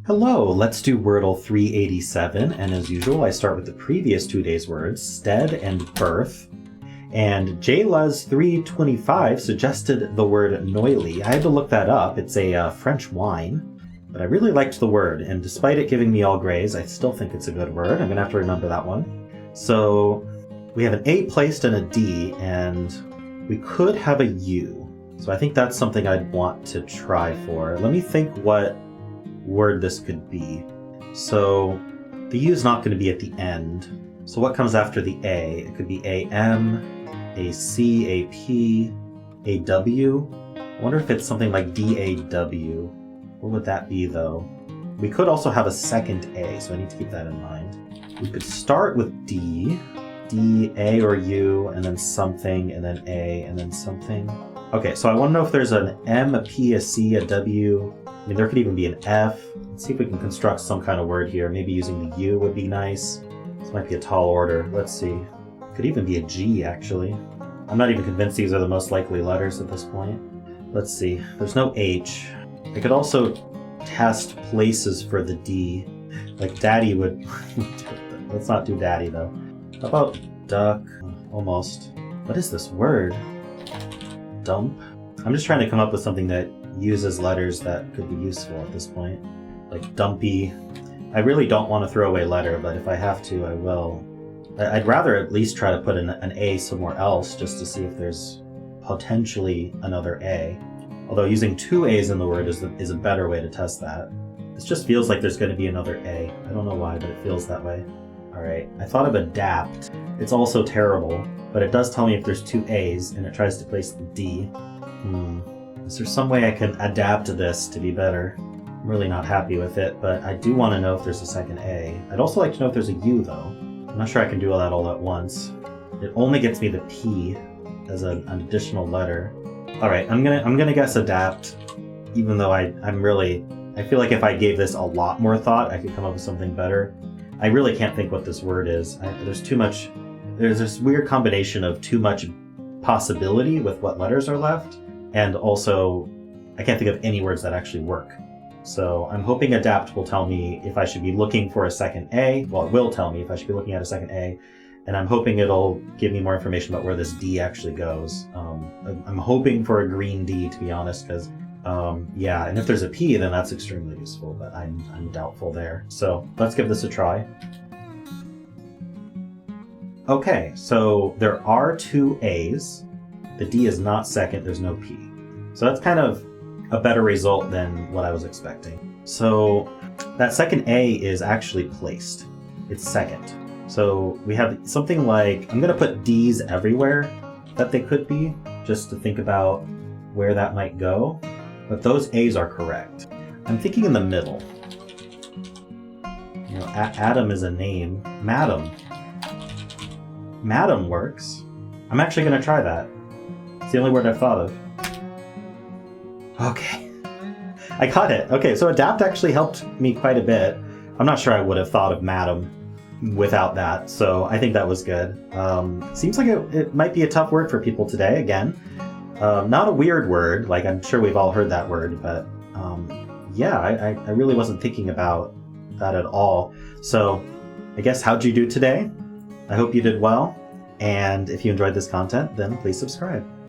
Hello, let's do Wordle 387, and as usual I start with the previous 2 days' words, stead and birth. And JLuz325 suggested the word noily. I had to look that up. It's a French wine, but I really liked the word, and despite it giving me all grays, I still think it's a good word. I'm gonna have to remember that one. So we have an A placed and a D, and we could have a U. So I think that's something I'd want to try for. Let me think what word this could be. So the U is not going to be at the end. So what comes after the A? It could be AM, AC, AP, AW. I wonder if it's something like DAW. What would that be though? We could also have a second A, so I need to keep that in mind. We could start with D, A or U, and then something, and then A, and then something. Okay, so I want to know if there's an M, a P, a C, a W. I mean, there could even be an F. Let's see if we can construct some kind of word here. Maybe using the U would be nice. This might be a tall order. Let's see. Could even be a G, actually. I'm not even convinced these are the most likely letters at this point. Let's see. There's no H. I could also test places for the D. Like daddy would... Let's not do daddy, though. How about duck? Almost. What is this word? Dump? I'm just trying to come up with something that uses letters that could be useful at this point. Like dumpy. I really don't want to throw away letter, but if I have to, I will. I'd rather at least try to put an A somewhere else just to see if there's potentially another A. Although using 2 A's in the word is a better way to test that. This just feels like there's going to be another A. I don't know why, but it feels that way. Alright, I thought of adapt. It's also terrible, but it does tell me if there's 2 A's and it tries to place the D. Is there some way I can adapt to this to be better? I'm really not happy with it, but I do want to know if there's a second A. I'd also like to know if there's a U, though. I'm not sure I can do all that all at once. It only gets me the P as an additional letter. Alright, I'm gonna guess adapt, even though I feel like if I gave this a lot more thought, I could come up with something better. I really can't think what this word is. There's this weird combination of too much possibility with what letters are left, and also I can't think of any words that actually work. So I'm hoping adapt will tell me if I should be looking for a second A. Well, it will tell me if I should be looking at a second A, and I'm hoping it'll give me more information about where this D actually goes. I'm hoping for a green D, to be honest, because yeah, and if there's a P, then that's extremely useful, but I'm doubtful there. So let's give this a try. Okay, so there are 2 A's. The D is not second, there's no P. So that's kind of a better result than what I was expecting. So that second A is actually placed. It's second. So we have something like, I'm gonna put D's everywhere that they could be, just to think about where that might go. But those A's are correct. I'm thinking in the middle. You know, Adam is a name. Madam. Madam works. I'm actually gonna try that. It's the only word I've thought of. Okay. I got it. Okay, so adapt actually helped me quite a bit. I'm not sure I would have thought of madam without that, so I think that was good. Seems like it might be a tough word for people today, again. Not a weird word, like I'm sure we've all heard that word, but yeah, I really wasn't thinking about that at all. So I guess how'd you do today? I hope you did well, and if you enjoyed this content, then please subscribe.